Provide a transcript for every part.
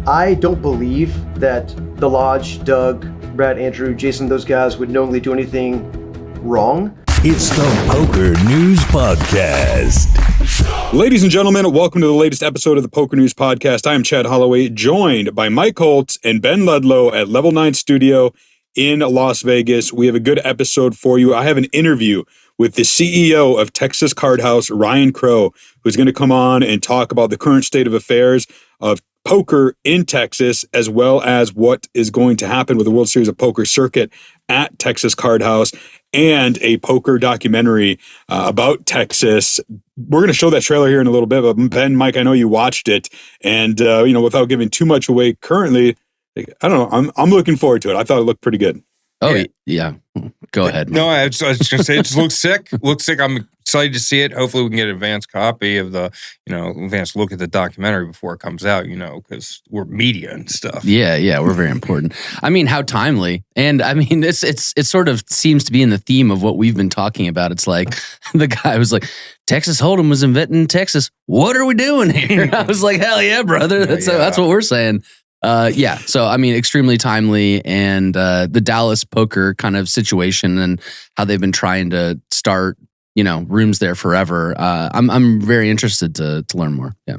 I don't believe that the Lodge, Doug, Brad, Andrew, Jason, those guys would knowingly do anything wrong. It's the PokerNews Podcast. Ladies and gentlemen, welcome to the latest episode of the PokerNews Podcast. I am Chad Holloway, joined by Mike Holtz and Ben Ludlow at Level 9 Studio in Las Vegas. We have a good episode for you. I have an interview with the CEO of Texas Card House, Ryan Crow, who's going to come on and talk about the current state of affairs of poker in Texas, as well as what is going to happen with the World Series of Poker Circuit at Texas Card House, and a poker documentary about Texas. We're going to show that trailer here in a little bit, but Ben, Mike, I know you watched it, and without giving too much away currently, I don't know, I'm looking forward to it. I thought it looked pretty good. Oh, yeah. Go ahead. No, I was just going to say, it just looks sick. Looks sick. I'm excited to see it. Hopefully we can get an advanced copy of the, advanced look at the documentary before it comes out, because we're media and stuff. Yeah, we're very important. I mean, how timely. And I mean, it sort of seems to be in the theme of what we've been talking about. It's like, the guy was like, Texas Hold'em was invented in Texas. What are we doing here? I was like, hell yeah, brother. That's what we're saying. So I mean, extremely timely, and the Dallas poker kind of situation and how they've been trying to start, rooms there forever. I'm very interested to learn more. Yeah.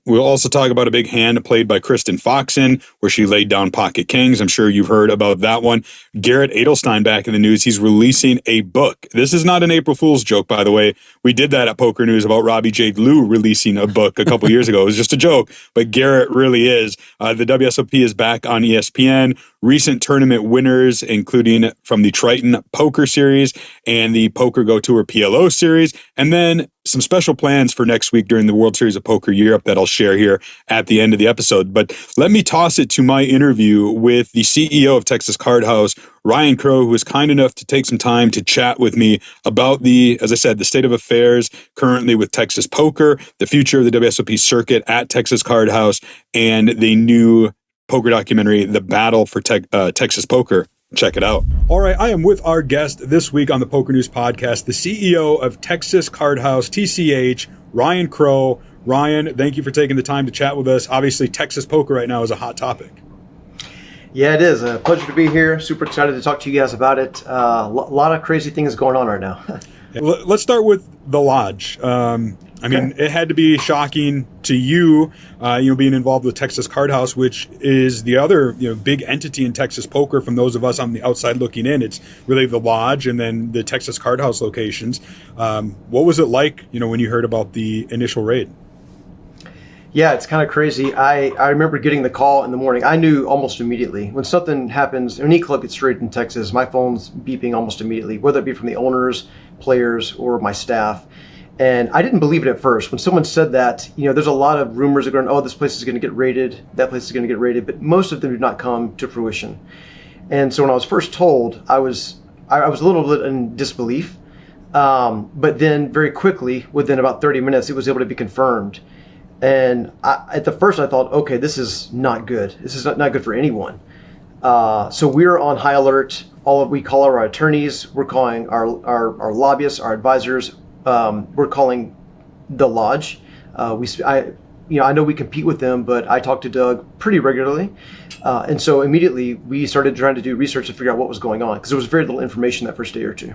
We'll also talk about a big hand played by Kristen Foxen, where she laid down pocket kings. I'm sure you've heard about that one. Garrett Adelstein back in the news. He's releasing a book. This is not an April Fool's joke, by the way. We did that at Poker News about Robbie J. Lou releasing a book a couple years ago. It was just a joke, but Garrett really is. The WSOP is back on ESPN. Recent tournament winners, including from the Triton Poker Series and the Poker Go Tour PLO Series, and then some special plans for next week during the World Series of Poker Europe that I'll share here at the end of the episode. But let me toss it to my interview with the CEO of Texas Card House, Ryan Crow, who was kind enough to take some time to chat with me about as I said, the state of affairs currently with Texas poker, the future of the WSOP Circuit at Texas Card House, and the new poker documentary, The Battle for Texas Poker. Check it out. All right, I am with our guest this week on the Poker News Podcast, the CEO of Texas Card House, TCH, Ryan Crow. Ryan, thank you for taking the time to chat with us. Obviously, Texas poker right now is a hot topic. Yeah, it is. A pleasure to be here. Super excited to talk to you guys about it. A lot of crazy things going on right now. Let's start with the Lodge. It had to be shocking to you, being involved with Texas Card House, which is the other, big entity in Texas poker. From those of us on the outside looking in, it's really the Lodge and then the Texas Card House locations. What was it like, when you heard about the initial raid? Yeah, it's kind of crazy. I remember getting the call in the morning. I knew almost immediately when something happens. Any club gets raided in Texas, my phone's beeping almost immediately, whether it be from the owners, players, or my staff. And I didn't believe it at first. When someone said that, there's a lot of rumors that are going, oh, this place is going to get raided, that place is going to get raided, but most of them did not come to fruition. And so when I was first told, I was a little bit in disbelief. But then very quickly, within about 30 minutes, it was able to be confirmed. And at the first I thought, okay, this is not good. This is not good for anyone. So we're on high alert. We call our attorneys, we're calling our lobbyists, our advisors, we're calling the Lodge. I know we compete with them, but I talk to Doug pretty regularly. And so immediately we started trying to do research to figure out what was going on, because there was very little information that first day or two.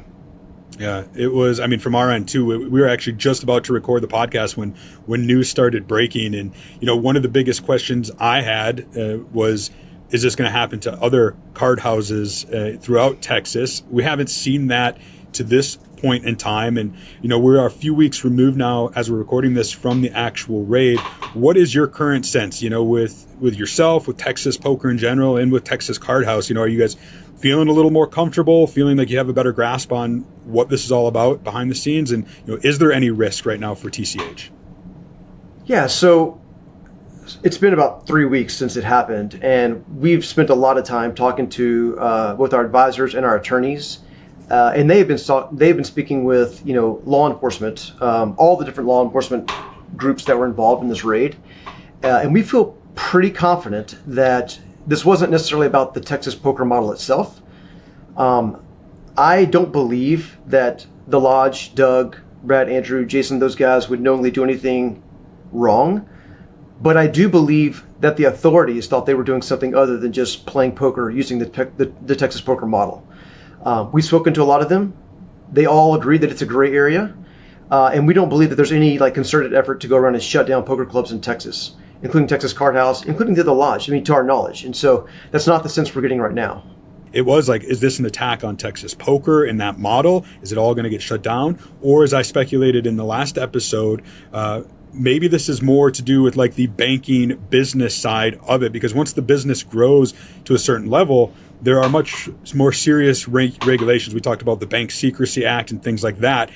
Yeah, it was, from our end too, we were actually just about to record the podcast when news started breaking. And, one of the biggest questions I had was, is this going to happen to other card houses throughout Texas? We haven't seen that to this point in time. And, we're a few weeks removed now as we're recording this from the actual raid. What is your current sense, with yourself, with Texas poker in general, and with Texas Card House? Are you guys feeling a little more comfortable, feeling like you have a better grasp on what this is all about behind the scenes? And, is there any risk right now for TCH? Yeah, so it's been about 3 weeks since it happened, and we've spent a lot of time talking to both our advisors and our attorneys. And they've been speaking with law enforcement, all the different law enforcement groups that were involved in this raid, and we feel pretty confident that this wasn't necessarily about the Texas poker model itself. I don't believe that the Lodge, Doug, Brad, Andrew, Jason, those guys would knowingly do anything wrong, but I do believe that the authorities thought they were doing something other than just playing poker using the Texas poker model. We've spoken to a lot of them. They all agree that it's a gray area. And we don't believe that there's any like concerted effort to go around and shut down poker clubs in Texas, including Texas Card House, including the Lodge, to our knowledge. And so that's not the sense we're getting right now. It was like, is this an attack on Texas poker in that model? Is it all going to get shut down? Or as I speculated in the last episode, maybe this is more to do with like the banking business side of it, because once the business grows to a certain level, there are much more serious regulations. We talked about the Bank Secrecy Act and things like that.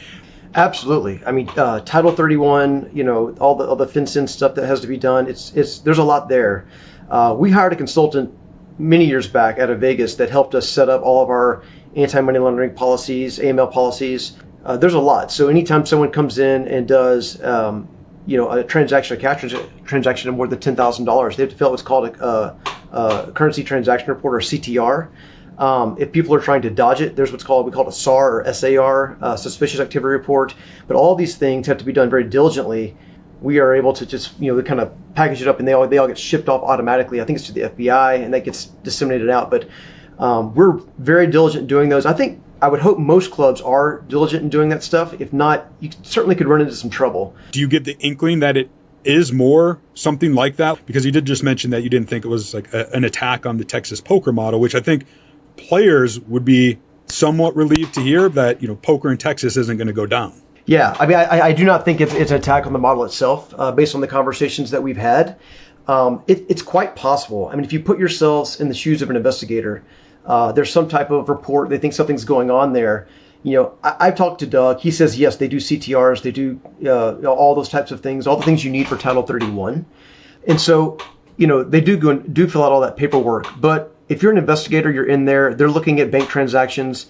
Absolutely. Title 31, all the FinCEN stuff that has to be done. There's a lot there. We hired a consultant many years back out of Vegas that helped us set up all of our anti-money laundering policies, AML policies. There's a lot. So anytime someone comes in and does, a cash transaction of more than $10,000, they have to fill out what's called a currency transaction report, or CTR. If people are trying to dodge it, there's we call it a SAR or SAR, suspicious activity report. But all these things have to be done very diligently. We are able to just, kind of package it up, and they all get shipped off automatically. I think it's to the FBI, and that gets disseminated out. But we're very diligent in doing those. I would hope most clubs are diligent in doing that stuff. If not, you certainly could run into some trouble. Do you get the inkling that it is more something like that? Because you did just mention that you didn't think it was like an attack on the Texas poker model, which I think players would be somewhat relieved to hear that, poker in Texas isn't going to go down. Yeah, I do not think it's an attack on the model itself, based on the conversations that we've had. It's quite possible. If you put yourselves in the shoes of an investigator, there's some type of report, they think something's going on there. I've talked to Doug. He says, yes, they do CTRs, they do all those types of things, all the things you need for Title 31. And so, they do fill out all that paperwork. But if you're an investigator, you're in there, they're looking at bank transactions,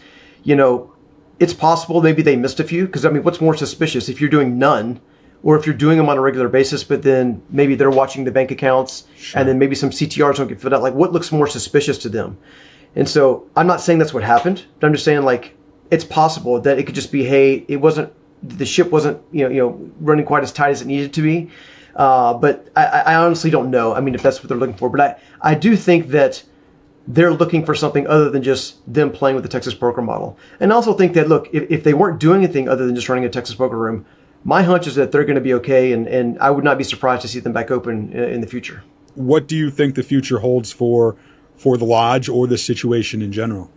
it's possible maybe they missed a few, because what's more suspicious if you're doing none, or if you're doing them on a regular basis, but then maybe they're watching the bank accounts, sure, and then maybe some CTRs don't get filled out. Like, what looks more suspicious to them? And so I'm not saying that's what happened, but I'm just saying, like, it's possible that it could just be, hey, the ship wasn't running quite as tight as it needed to be. But I honestly don't know. If that's what they're looking for, but I do think that they're looking for something other than just them playing with the Texas poker model. And I also think that, look, if they weren't doing anything other than just running a Texas poker room, my hunch is that they're going to be okay, and I would not be surprised to see them back open in the future. What do you think the future holds for the Lodge or the situation in general?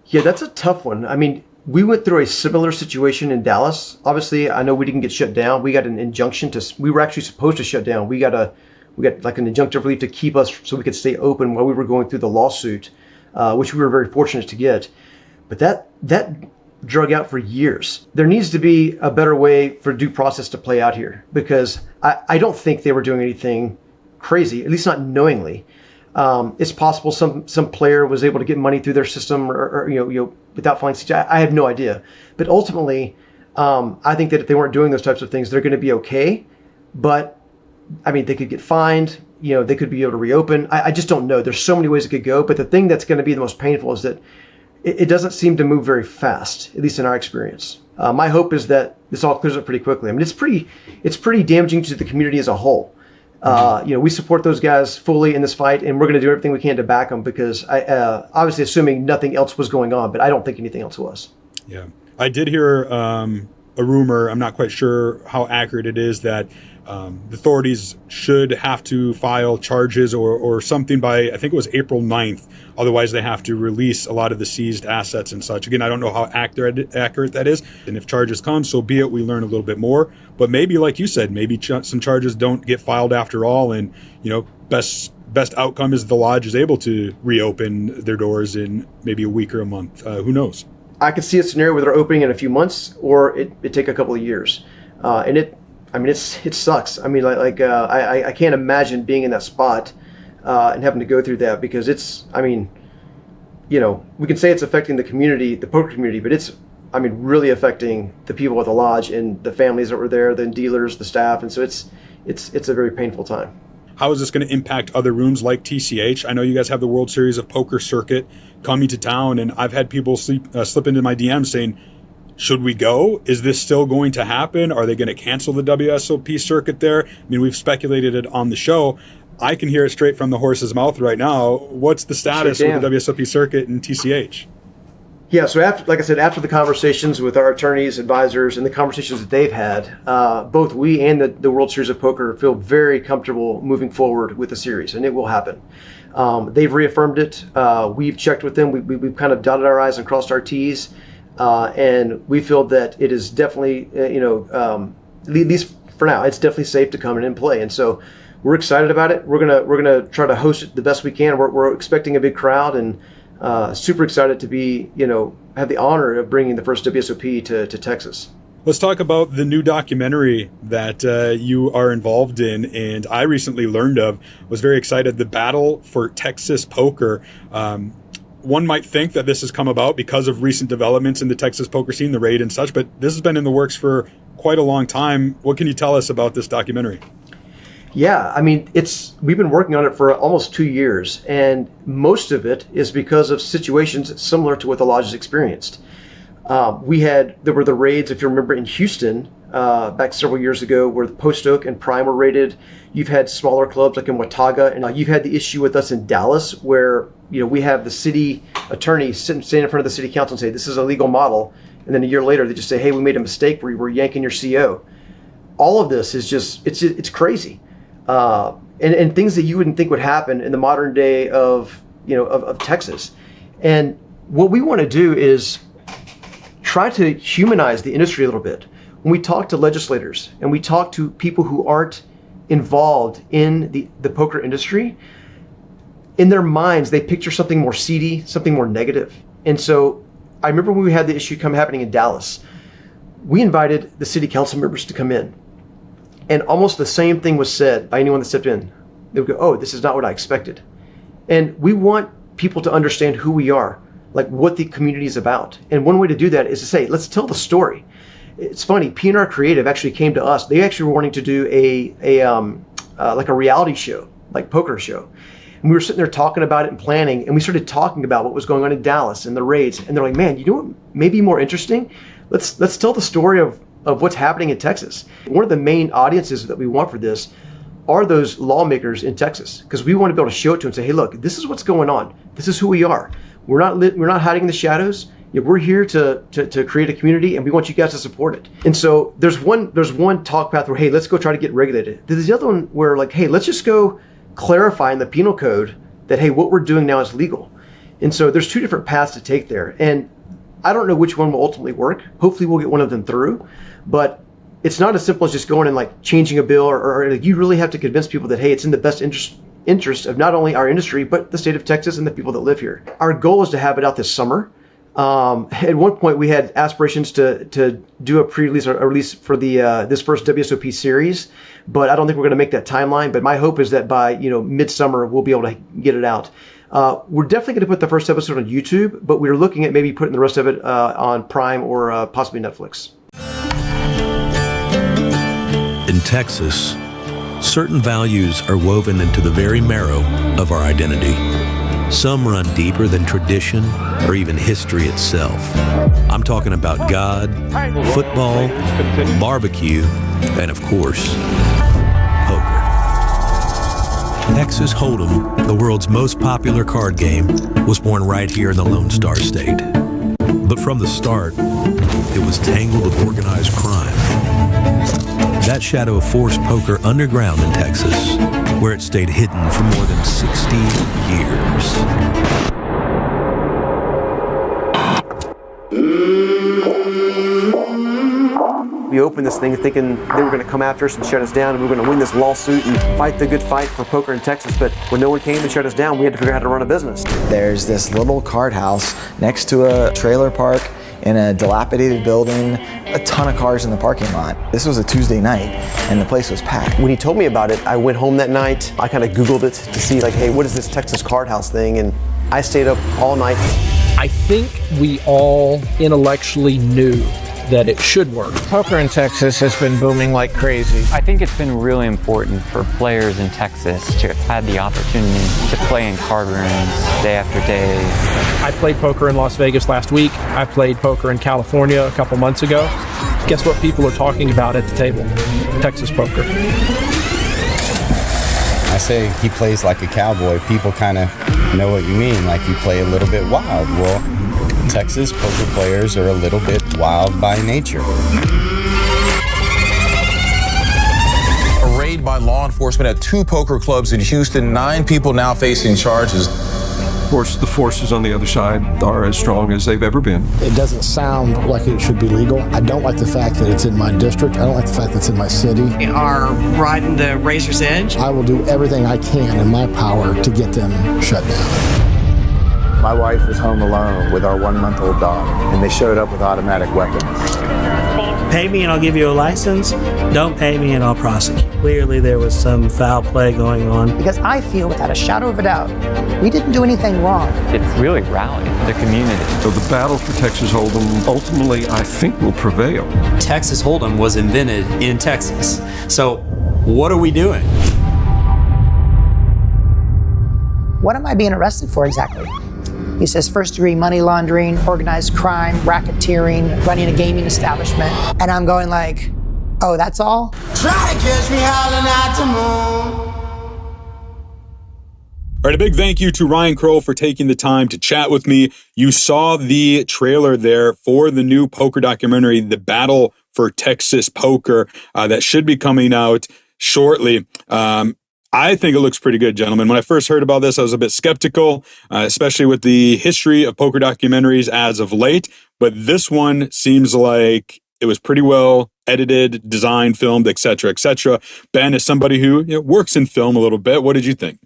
Yeah, that's a tough one. We went through a similar situation in Dallas. Obviously, I know we didn't get shut down. We got an injunction we were actually supposed to shut down. We got like an injunctive relief to keep us so we could stay open while we were going through the lawsuit, which we were very fortunate to get. But that drug out for years. There needs to be a better way for due process to play out here, because I don't think they were doing anything crazy, at least not knowingly. It's possible some player was able to get money through their system or without filing CTR. I have no idea. But ultimately, I think that if they weren't doing those types of things, they're going to be okay. But they could get fined, they could be able to reopen. I just don't know. There's so many ways it could go. But the thing that's going to be the most painful is that it doesn't seem to move very fast, at least in our experience. My hope is that this all clears up pretty quickly. It's pretty damaging to the community as a whole. We support those guys fully in this fight, and we're going to do everything we can to back them, because obviously assuming nothing else was going on, but I don't think anything else was. Yeah. I did hear a rumor, I'm not quite sure how accurate it is, that the authorities should have to file charges or something by, I think it was April 9th. Otherwise, they have to release a lot of the seized assets and such. Again, I don't know how accurate that is. And if charges come, so be it. We learn a little bit more. But maybe, like you said, maybe some charges don't get filed after all. And, best outcome is the Lodge is able to reopen their doors in maybe a week or a month. Who knows? I could see a scenario where they're opening in a few months, or it take a couple of years. And it sucks. I can't imagine being in that spot and having to go through that, because we can say it's affecting the community, the poker community, but it's, really affecting the people at the Lodge and the families that were there, the dealers, the staff. And so it's a very painful time. How is this going to impact other rooms like TCH? I know you guys have the World Series of Poker Circuit coming to town, and I've had people slip into my DMs saying, should we go? Is this still going to happen? Are they going to cancel the WSOP circuit there? We've speculated it on the show. I can hear it straight from the horse's mouth right now. What's the status with the WSOP Circuit and TCH? Yeah, so after, like I said, after the conversations with our attorneys, advisors, and the conversations that they've had, both we and the World Series of Poker feel very comfortable moving forward with the series, and it will happen. They've reaffirmed it. We've checked with them. We've kind of dotted our I's and crossed our T's, and we feel that it is definitely, at least for now, it's definitely safe to come in and play. And so we're excited about it. We're gonna try to host it the best we can. We're expecting a big crowd, and super excited to be, have the honor of bringing the first WSOP to Texas. Let's talk about the new documentary that you are involved in, and I recently learned of. Was very excited. The Battle for Texas Poker. One might think that this has come about because of recent developments in the Texas poker scene, the raid and such, but this has been in the works for quite a long time. What can you tell us about this documentary? Yeah, I mean, we've been working on it for almost 2 years, and most of it is because of situations similar to what the lodges experienced. There were the raids, if you remember, in Houston back several years ago, where the Post Oak and Prime were raided. You've had smaller clubs like in Watauga, and you've had the issue with us in Dallas, where we have the city attorney stand in front of the city council and say this is a legal model, and then a year later they just say, hey, we made a mistake, we're yanking your CO. All of this is just it's crazy. And things that you wouldn't think would happen in the modern day of Texas. And what we want to do is try to humanize the industry a little bit. When we talk to legislators and we talk to people who aren't involved in the poker industry, in their minds they picture something more seedy, something more negative. And so I remember when we had the issue happening in Dallas, we invited the city council members to come in. And almost the same thing was said by anyone that stepped in. They would go, oh, this is not what I expected. And we want people to understand who we are, like what the community is about. And one way to do that is to say, let's tell the story. It's funny, P&R Creative actually came to us. They actually were wanting to do like a reality show, like poker show. And we were sitting there talking about it and planning, and we started talking about what was going on in Dallas and the raids. And they're like, man, you know what may be more interesting? Let's tell the story of what's happening in Texas. One of the main audiences that we want for this are those lawmakers in Texas, because we want to be able to show it to them and say, hey, look, this is what's going on. This is who we are. We're not hiding in the shadows. We're here to create a community, and we want you guys to support it. And so there's one talk path where, hey, let's go try to get regulated. There's the other one where, like, hey, let's just go clarify in the penal code that, hey, what we're doing now is legal. And so there's two different paths to take there. And I don't know which one will ultimately work. Hopefully we'll get one of them through. But it's not as simple as just going and like changing a bill, or you really have to convince people that, hey, it's in the best interest of not only our industry, but the state of Texas and the people that live here. Our goal is to have it out this summer. At one point we had aspirations to do a pre-release or a release for this first WSOP series, but I don't think we're going to make that timeline. But my hope is that by midsummer we'll be able to get it out. We're definitely going to put the first episode on YouTube, but we're looking at maybe putting the rest of it on Prime or possibly Netflix. In Texas, certain values are woven into the very marrow of our identity. Some run deeper than tradition or even history itself. I'm talking about God, football, barbecue, and of course, poker. Texas Hold'em, the world's most popular card game, was born right here in the Lone Star State. But from the start, it was tangled with organized crime. That shadow forced poker underground in Texas, where it stayed hidden for more than 60 years. We opened this thing thinking they were going to come after us and shut us down, and we were going to win this lawsuit and fight the good fight for poker in Texas. But when no one came and shut us down, we had to figure out how to run a business. There's this little card house next to a trailer park in a dilapidated building, a ton of cars in the parking lot. This was a Tuesday night, and the place was packed. When he told me about it, I went home that night. I kind of Googled it to see, like, hey, what is this Texas card house thing? And I stayed up all night. I think we all intellectually knew that it should work. Poker in Texas has been booming like crazy. I think it's been really important for players in Texas to have had the opportunity to play in card rooms day after day. I played poker in Las Vegas last week. I played poker in California a couple months ago. Guess what people are talking about at the table? Texas poker. I I say he plays like a cowboy, people kind of know what you mean, like you play a little bit wild. Well, Texas poker players are a little bit wild by nature. A raid by law enforcement at 2 poker clubs in Houston, 9 people now facing charges. Of course, the forces on the other side are as strong as they've ever been. It doesn't sound like it should be legal. I don't like the fact that it's in my district. I don't like the fact that it's in my city. We are riding the razor's edge. I will do everything I can in my power to get them shut down. My wife was home alone with our 1-month-old dog, and they showed up with automatic weapons. Pay me and I'll give you a license. Don't pay me and I'll prosecute. Clearly there was some foul play going on. Because I feel without a shadow of a doubt, we didn't do anything wrong. It's really rallied the community. So the battle for Texas Hold'em ultimately, I think, will prevail. Texas Hold'em was invented in Texas. So what are we doing? What am I being arrested for exactly? He says first-degree money laundering, organized crime, racketeering, running a gaming establishment. And I'm going like, oh, that's all? Try to catch me howling at the moon. All right, a big thank you to Ryan Kroll for taking the time to chat with me. You saw the trailer there for the new poker documentary, The Battle for Texas Poker, that should be coming out shortly. I think it looks pretty good, gentlemen. When I first heard about this, I was a bit skeptical, especially with the history of poker documentaries as of late. But this one seems like it was pretty well edited, designed, filmed, etc., etc. Ben, as somebody who works in film a little bit, what did you think?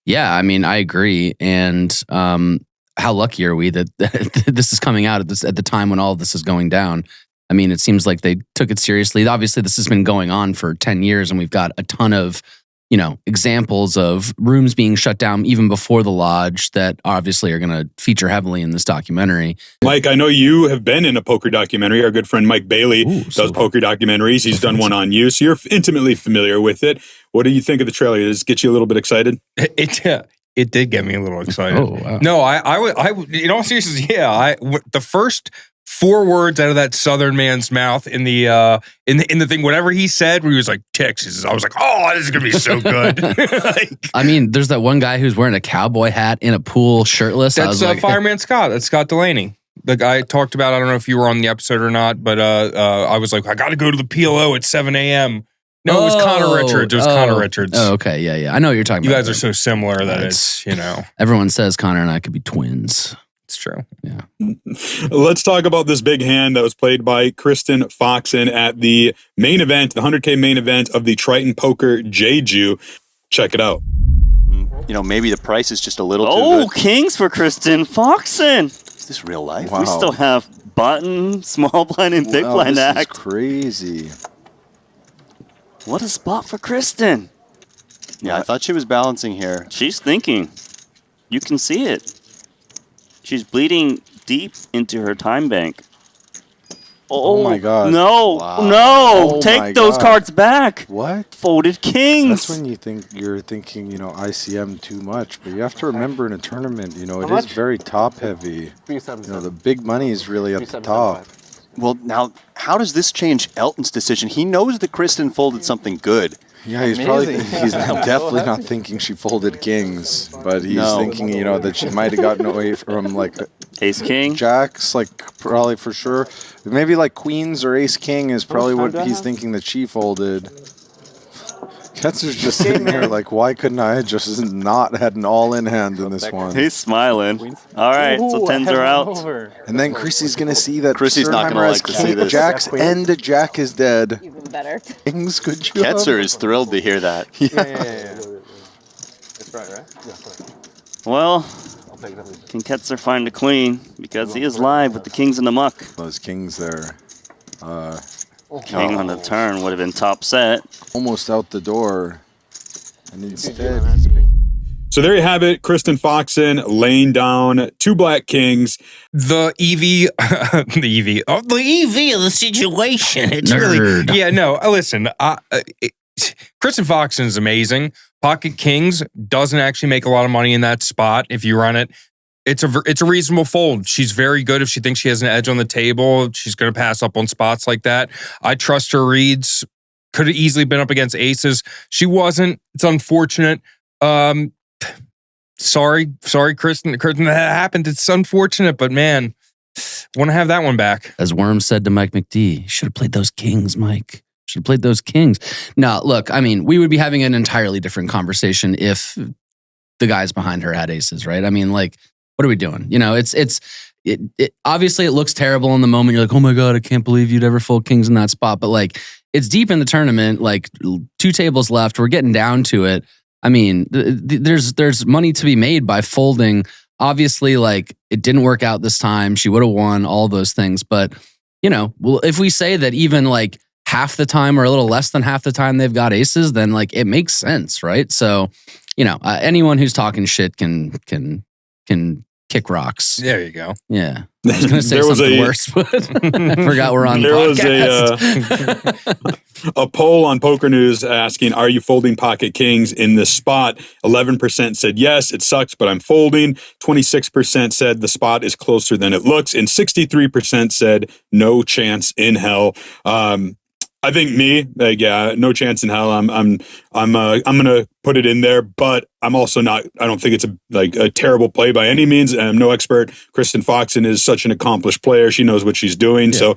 Yeah, I mean, I agree. And how lucky are we that this is coming out at the time when all of this is going down? I mean, it seems like they took it seriously. Obviously, this has been going on for 10 years, and we've got a ton of examples of rooms being shut down even before the lodge that obviously are going to feature heavily in this documentary. Mike, I know you have been in a poker documentary. Our good friend Mike Bailey does poker documentaries. He's done one on you, so you're intimately familiar with it. What do you think of the trailer? Does it get you a little bit excited? It did get me a little excited. Oh, wow. No, I in all seriousness, the first 4 words out of that Southern man's mouth in the thing, whatever he said, where he was like Texas, I was like, oh, this is gonna be so good. I mean, there's that one guy who's wearing a cowboy hat in a pool, shirtless. That's Fireman Scott. That's Scott Delaney. The guy I talked about. I don't know if you were on the episode or not, but I was like, I got to go to the PLO at 7 a.m. No, it was Connor Richards. It was Connor Richards. Oh, okay, yeah. I know what you're talking you about. You guys are so similar that it's Everyone says Connor and I could be twins. It's true. Yeah. Let's talk about this big hand that was played by Kristen Foxen at the main event, the 100K main event of the Triton Poker Jeju. Check it out. Maybe the price is just a little too good. Kings for Kristen Foxen. Is this real life? Wow. We still have button, small blind, and big blind this act. Is crazy. What a spot for Kristen. Yeah, I thought she was balancing here. She's thinking. You can see it. She's bleeding deep into her time bank. Oh my God. No, wow. No. Take those cards back. What? Folded kings. That's when you're thinking, ICM too much. But you have to remember in a tournament, it is very top heavy. The big money is really at the top. Well, now, how does this change Elton's decision? He knows that Kristen folded something good. Yeah, he's definitely not thinking she folded kings, but he's thinking, that she might have gotten away from ace king, jacks, probably for sure. Maybe queens or ace king is probably what he's thinking that she folded. Ketzer's just sitting there why couldn't I have just not had an all-in hand in this one? He's smiling. All right, so tens are out. And then Chrissy's going to see that Chrissy's not going to like to see this. Jacks and a jack is dead. Even better. Kings, good job. Ketzer is thrilled to hear that. Yeah. That's right? Yeah. Well, can Ketzer find a queen? Because he is live with the kings in the muck. Those kings there. King on the turn would have been top set. Almost out the door. And instead, So there you have it. Kristen Foxen laying down 2 black kings. The EV of the situation. It's really, listen, Kristen Foxen is amazing. Pocket Kings doesn't actually make a lot of money in that spot if you run it. It's a reasonable fold. She's very good if she thinks she has an edge on the table. She's going to pass up on spots like that. I trust her reads. Could have easily been up against aces. She wasn't. It's unfortunate. Sorry, Kristen. That happened. It's unfortunate, but man, want to have that one back. As Worm said to Mike McD, should have played those kings, Mike. Should have played those kings. No, look, I mean, we would be having an entirely different conversation if the guys behind her had aces, right? I mean, like, what are we doing? You know, it obviously it looks terrible in the moment. You're like, oh my God, I can't believe you'd ever fold kings in that spot. But like, it's deep in the tournament, like 2 tables left. We're getting down to it. I mean, there's money to be made by folding. Obviously, like, it didn't work out this time. She would have won, all those things. But, you know, well, if we say that even like half the time or a little less than half the time they've got aces, then like it makes sense, right? So, you know, anyone who's talking shit can kick rocks. There you go. Yeah. I was going to say something worse, but I forgot we're on the podcast. A poll on PokerNews asking, are you folding pocket kings in this spot? 11% said yes, it sucks, but I'm folding. 26% said the spot is closer than it looks. And 63% said no chance in hell. I think me, like, yeah, no chance in hell. I'm gonna put it in there, but I'm also not. I don't think it's a terrible play by any means. I'm no expert. Kristen Foxen is such an accomplished player; she knows what she's doing. Yeah. So,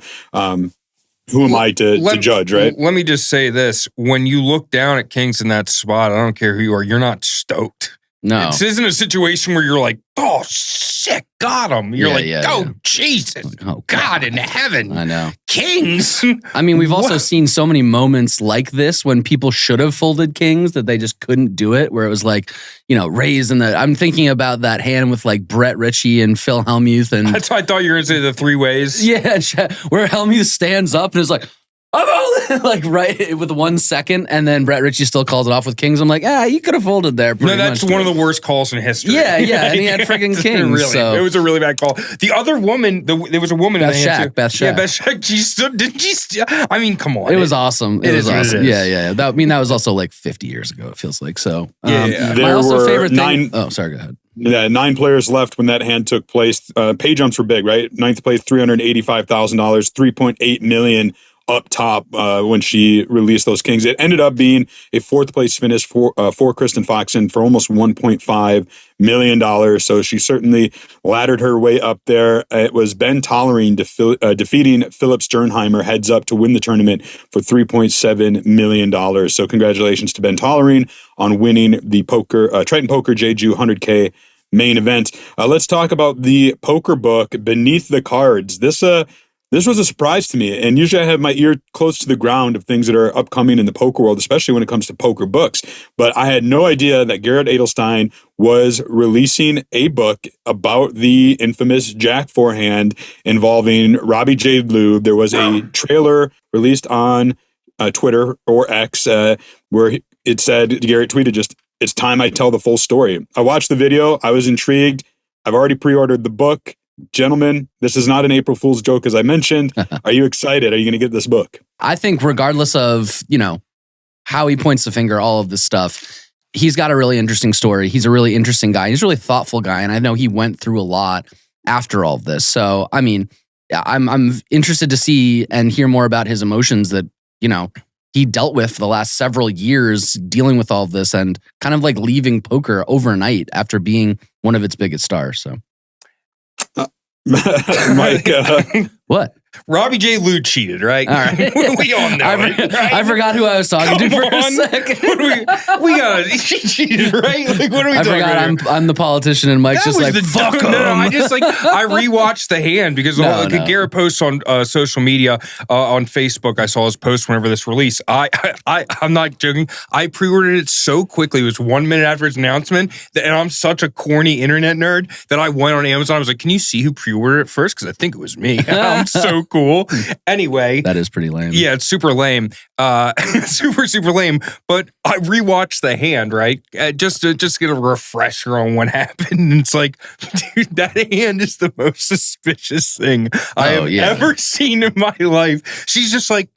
who am I to judge, right? Let me just say this: when you look down at kings in that spot, I don't care who you are, you're not stoked. No, this isn't a situation where you're like, "Oh shit, got him." You're Jesus, oh God in heaven, I know kings. I mean, we've also seen so many moments like this when people should have folded kings that they just couldn't do it. Where it was like, you know, raise in the. I'm thinking about that hand with like Brett Ritchie and Phil Hellmuth, and that's why I thought you were going to say the 3 ways. Yeah, where Hellmuth stands up and is like, like right with 1 second, and then Brett Ritchie still calls it off with kings. I'm like, you could have folded there. No, that's one of the worst calls in history. Yeah, and he had freaking kings. Really, so. It was a really bad call. The other woman, there was a woman Beth in the hand too. Beth Shack. Yeah, Beth Shack. Didn't she? I mean, come on. It was awesome. It was awesome. It is. Yeah. That was also like 50 years ago. It feels like so. There were favorite 9. Oh, sorry. Go ahead. Yeah, 9 players left when that hand took place. Pay jumps were big, right? 9th place, $385,000, $3.8 million. Up top when she released those kings. It ended up being a 4th place finish for Kristen Foxen for almost $1.5 million. So she certainly laddered her way up there. It was Ben Tollerene defeating Philip Sternheimer heads up to win the tournament for $3.7 million. So congratulations to Ben Tollerene on winning the Triton Poker Jeju 100K main event. Let's talk about the poker book Beneath the Cards. This was a surprise to me, and usually I have my ear close to the ground of things that are upcoming in the poker world, especially when it comes to poker books. But I had no idea that Garrett Adelstein was releasing a book about the infamous Jack forehand involving Robbie J. Lube. There was a trailer released on Twitter or X where it said, Garrett tweeted just, "It's time I tell the full story." I watched the video. I was intrigued. I've already pre-ordered the book. Gentlemen, this is not an April Fool's joke, as I mentioned. Are you excited? Are you going to get this book? I think regardless of, you know, how he points the finger, all of this stuff, he's got a really interesting story. He's a really interesting guy. He's a really thoughtful guy. And I know he went through a lot after all of this. So, I mean, I'm interested to see and hear more about his emotions that, you know, he dealt with the last several years dealing with all of this and kind of like leaving poker overnight after being one of its biggest stars. So. Mike, what? Robbie J. Lube cheated, right? All right. We all know it, right? I forgot who I was talking to for a second. we got he cheated, right? Like, what are we talking about? I forgot I'm the politician, and Mike's just like, fuck him. No, I just I rewatched the hand because Garrett posts on social media on Facebook. I saw his post whenever this released. I'm not joking. I pre-ordered it so quickly. It was 1 minute after its announcement, and I'm such a corny internet nerd that I went on Amazon. I was like, "Can you see who pre-ordered it first?" Because I think it was me. I'm so cool. Anyway, that is pretty lame. Yeah, it's super lame. Super lame. But I rewatched the hand, right? Just to get a refresher on what happened. And it's like, dude, that hand is the most suspicious thing I have ever seen in my life. She's just like,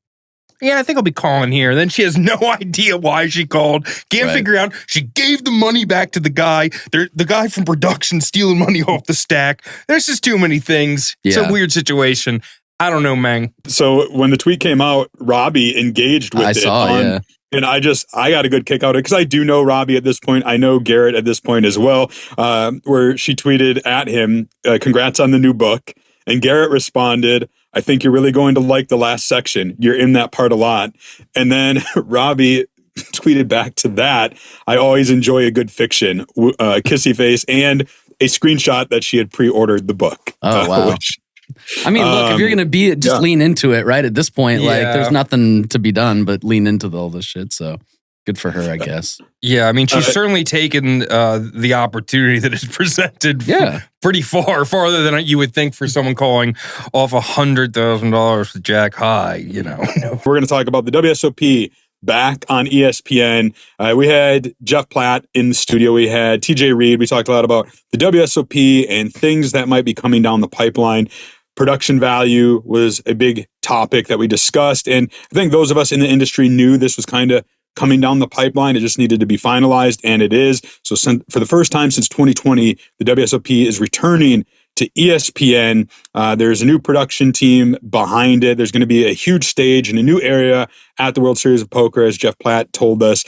yeah, I think I'll be calling here. Then she has no idea why she called. Can't figure out. She gave the money back to the guy. The guy from production stealing money off the stack. There's just too many things. It's a weird situation. I don't know, man. So when the tweet came out, Robbie engaged with it. And I got a good kick out of it because I do know Robbie at this point. I know Garrett at this point as well, where she tweeted at him, congrats on the new book. And Garrett responded, I think you're really going to like the last section. You're in that part a lot. And then Robbie tweeted back to that, I always enjoy a good fiction, kissy face, and a screenshot that she had pre-ordered the book. Oh, wow. I mean, look, if you're going to be it, just lean into it, right? At this point, like, there's nothing to be done but lean into all this shit. So good for her, I guess. Yeah, I mean, she's certainly taken the opportunity that is presented pretty farther than you would think for someone calling off $100,000 to Jack High, you know. We're going to talk about the WSOP back on ESPN. We had Jeff Platt in the studio. We had TJ Reed. We talked a lot about the WSOP and things that might be coming down the pipeline. Production value was a big topic that we discussed. And I think those of us in the industry knew this was kind of coming down the pipeline. It just needed to be finalized, and it is. So for the first time since 2020, the WSOP is returning to ESPN. There's a new production team behind it. There's going to be a huge stage in a new area at the World Series of Poker, as Jeff Platt told us.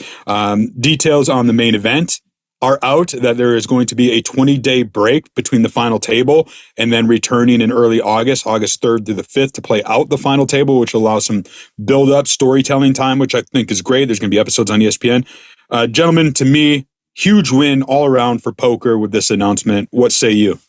Details on the main event are out, that there is going to be a 20-day break between the final table and then returning in early August 3rd through the 5th to play out the final table, which will allow some build-up storytelling time, which I think is great. There's going to be episodes on ESPN. Gentlemen, to me, huge win all around for poker with this announcement. What say you?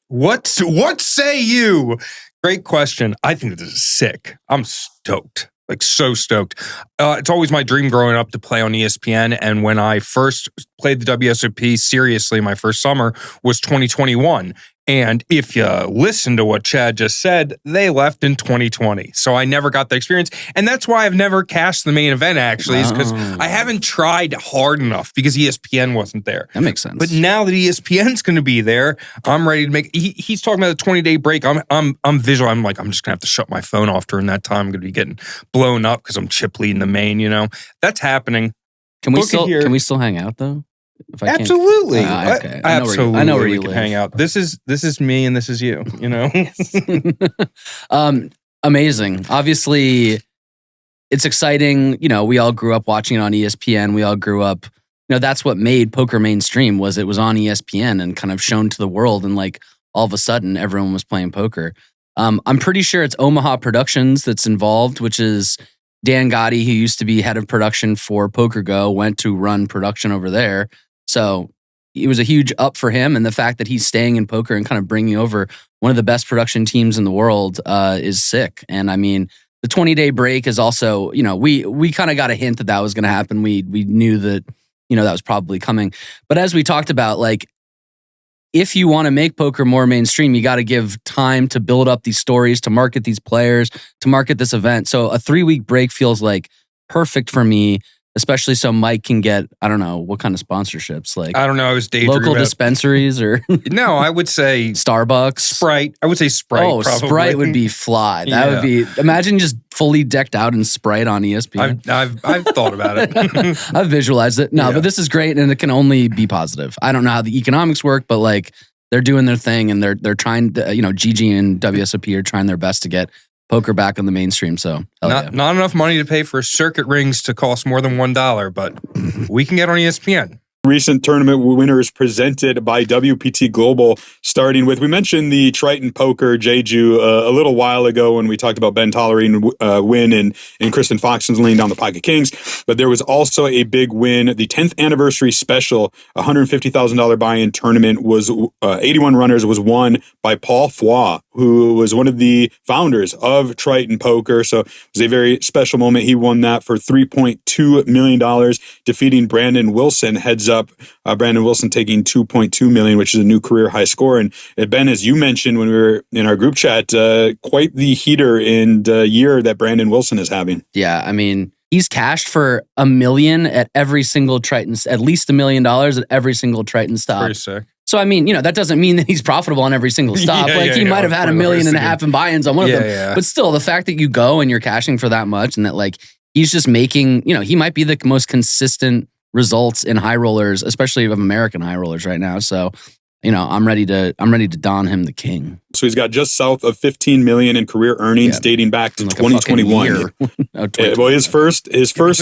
What say you? Great question. I think this is sick. I'm stoked. Like, so stoked. It's always my dream growing up to play on ESPN. And when I first played the WSOP seriously, my first summer was 2021. And if you listen to what Chad just said, they left in 2020. So I never got the experience. And that's why I've never cashed the main event, actually, is because I haven't tried hard enough because ESPN wasn't there. That makes sense. But now that ESPN's going to be there, I'm ready to make. He's talking about a 20-day break. I'm visual. I'm like, I'm just going to have to shut my phone off during that time. I'm going to be getting blown up because I'm chip leading the main. You know, that's happening. Can we still hang out though? If I Absolutely. Okay. Absolutely. I know where you can live. hang out. This is me and this is you, you know? Amazing. Obviously, it's exciting. You know, we all grew up watching it on ESPN. We all grew up, you know, that's what made poker mainstream, was it was on ESPN and kind of shown to the world. And like all of a sudden, everyone was playing poker. I'm pretty sure it's Omaha Productions that's involved, which is Dan Gotti, who used to be head of production for PokerGo, went to run production over there. So it was a huge up for him. And the fact that he's staying in poker and kind of bringing over one of the best production teams in the world is sick. And I mean, the 20-day break is also, you know, we kind of got a hint that was going to happen. We knew that, you know, that was probably coming. But as we talked about, like, if you want to make poker more mainstream, you got to give time to build up these stories, to market these players, to market this event. So a 3-week break feels like perfect for me, especially so Mike can get, I don't know, what kind of sponsorships? Like, I don't know. I was daydreaming local dispensaries or no, I would say Starbucks, Sprite. I would say Sprite. Oh, probably. Sprite would be fly. That would be. Imagine just fully decked out in Sprite on ESPN. I've thought about it. I've visualized it. No, but this is great, and it can only be positive. I don't know how the economics work, but like they're doing their thing, and they're trying to, you know, Gigi and WSOP are trying their best to get poker back on the mainstream. So not enough money to pay for circuit rings to cost more than $1, but we can get on ESPN. Recent tournament winners presented by WPT Global, starting with, we mentioned the Triton Poker Jeju a little while ago when we talked about Ben Tollerene win and Kristen Foxen laying down the Pocket Kings. But there was also a big win. The 10th anniversary special, $150,000 buy-in tournament, was 81 runners, was won by Paul Phua, who was one of the founders of Triton Poker. So it was a very special moment. He won that for $3.2 million, defeating Brandon Wilson, heads up. Brandon Wilson taking $2.2 million, which is a new career high score. And Ben, as you mentioned when we were in our group chat, quite the heater and year that Brandon Wilson is having. Yeah, I mean, he's cashed for $1 million at every single Triton, at least $1 million at every single Triton stop. Pretty sick. So, I mean, you know, that doesn't mean that he's profitable on every single stop. He might have had $1.5 million in buy-ins on one of them. Yeah. But still, the fact that you go and you're cashing for that much and that, like, he's just making, you know, he might be the most consistent results in high rollers, especially of American high rollers right now. So I'm ready to don him the king. So he's got just south of 15 million in career earnings dating back to 2021. Well, his first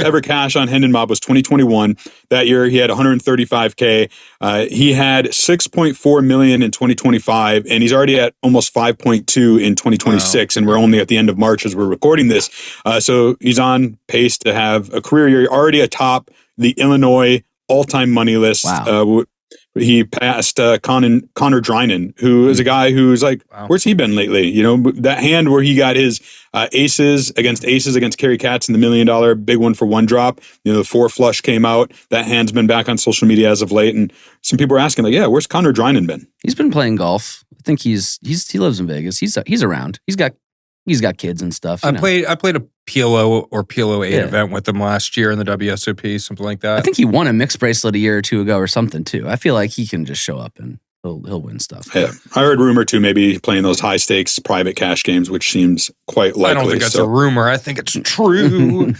ever cash on Hendon Mob was 2021. That year he had 135K. He had 6.4 million in 2025, and he's already at almost 5.2 in 2026. Wow. And we're only at the end of March as we're recording this. So he's on pace to have a career year, already atop the Illinois all-time money list. Wow. He passed Connor Drynan, who is a guy who's like, where's he been lately? That hand where he got his aces against Kerry Katz in the $1 million big one for one drop. The 4 flush came out. That hand's been back on social media as of late, and some people are asking, like, yeah, where's Connor Drynan been? He's been playing golf. I think he lives in Vegas. He's around. He's got kids and stuff. I played a PLO or PLO 8 event with him last year in the WSOP, something like that. I think he won a mixed bracelet a year or two ago or something too. I feel like he can just show up and he'll win stuff. Yeah, I heard rumor too, maybe playing those high stakes private cash games, which seems quite likely. I don't think that's a rumor. I think it's true.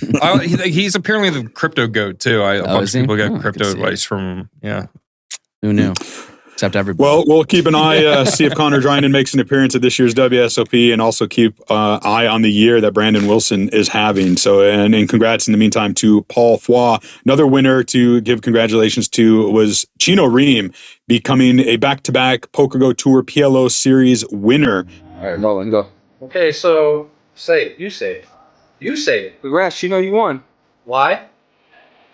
He's apparently the crypto goat too. A bunch of people get crypto advice from him. Yeah, who knew? Except everybody. Well, we'll keep an eye, see if Connor Drynan makes an appearance at this year's WSOP, and also keep eye on the year that Brandon Wilson is having. So, and congrats in the meantime to Paul Phua. Another winner to give congratulations to was Chino Rheem, becoming a back-to-back PokerGo Tour PLO Series winner. All right, Nolan, go. Okay, so say it. You say it. You say it. Congrats, Chino, you won. Why?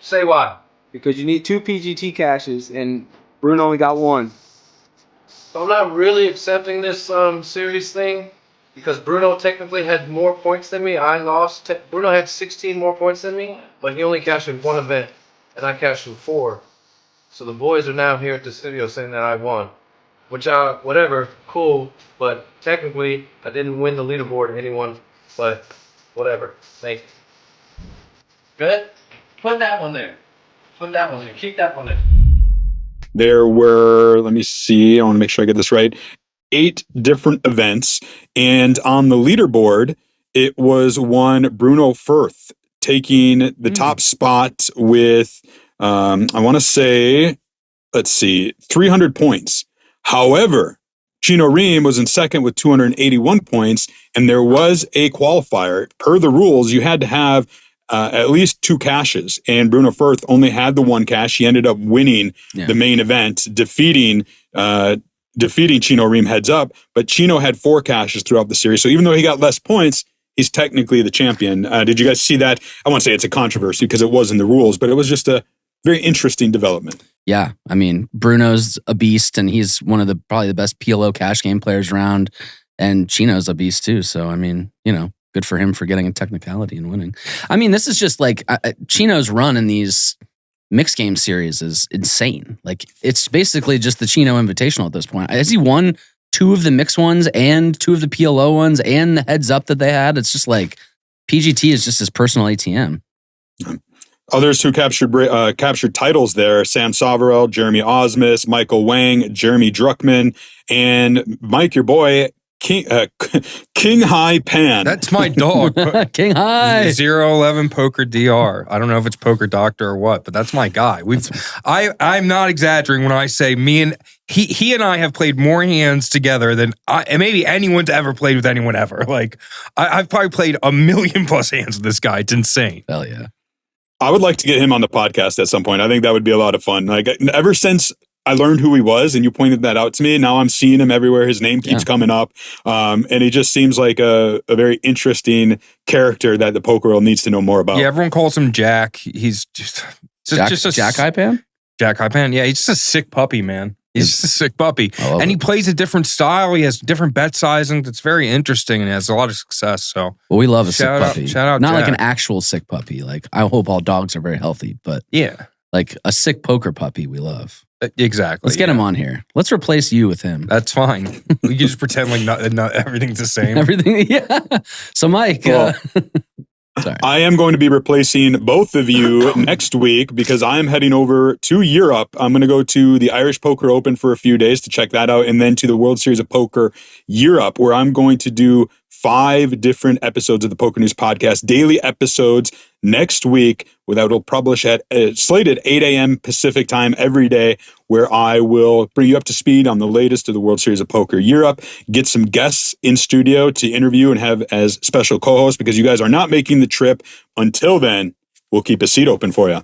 Say why. Because you need 2 PGT caches, and Bruno only got 1. So I'm not really accepting this series thing because Bruno technically had more points than me. I lost. Bruno had 16 more points than me, but he only cashed in 1 event, and I cashed in 4. So the boys are now here at the studio saying that I won, which whatever, cool. But technically, I didn't win the leaderboard or anyone. But whatever. Thank you. Good. Put that one there. Put that one there. Keep that one there. There were, let me see, I want to make sure I get this right, 8 different events. And on the leaderboard, it was one Bruno Firth taking the top spot with, I want to say, 300 points. However, Chino Rheem was in second with 281 points, and there was a qualifier. Per the rules, you had to have at least 2 caches, and Bruno Firth only had the 1 cache. He ended up winning the main event, defeating Chino Rheem heads up, but Chino had 4 caches throughout the series. So even though he got less points, he's technically the champion. Did you guys see that? I won't say it's a controversy because it was in the rules, but it was just a very interesting development. Yeah, I mean, Bruno's a beast, and he's one of probably the best PLO cash game players around, and Chino's a beast too. So, I mean, good for him for getting a technicality and winning. I mean, this is just like Chino's run in these mixed game series is insane. Like, it's basically just the Chino Invitational at this point. Has he won 2 of the mixed ones and 2 of the PLO ones and the heads up that they had? It's just like PGT is just his personal ATM. Others who captured titles there: Sam Soverell, Jeremy Osmus, Michael Wang, Jeremy Druckmann, and Mike, your boy, King High Pan. That's my dog. King High. 011 Poker DR. I don't know if it's Poker Doctor or what, but that's my guy. I'm not exaggerating when I say he and I have played more hands together than maybe anyone's ever played with anyone ever. Like, I've probably played 1 million+ hands with this guy. It's insane. Hell yeah. I would like to get him on the podcast at some point. I think that would be a lot of fun. Like, ever since I learned who he was and you pointed that out to me, now I'm seeing him everywhere. His name keeps coming up. And he just seems like a very interesting character that the poker world needs to know more about. Yeah, everyone calls him Jack. He's just Jack High Pan? Jack High Pan. Yeah, he's just a sick puppy, man. He's just a sick puppy. And he plays a different style. He has different bet sizings. It's very interesting and has a lot of success. So, well, we love a sick puppy. Shout out Not Jack. like an actual sick puppy. Like, I hope all dogs are very healthy, but yeah, like a sick poker puppy we love. Exactly. Let's get him on here. Let's replace you with him. That's fine. We can just pretend like not everything's the same. Everything, yeah. So, Mike, sorry. I am going to be replacing both of you next week because I am heading over to Europe. I'm going to go to the Irish Poker Open for a few days to check that out, and then to the World Series of Poker Europe, where I'm going to do 5 different episodes of the PokerNews podcast, daily episodes next week, that will publish at slated 8 a.m. Pacific time every day, where I will bring you up to speed on the latest of the World Series of Poker Europe, get some guests in studio to interview and have as special co-hosts because you guys are not making the trip. Until then, we'll keep a seat open for you.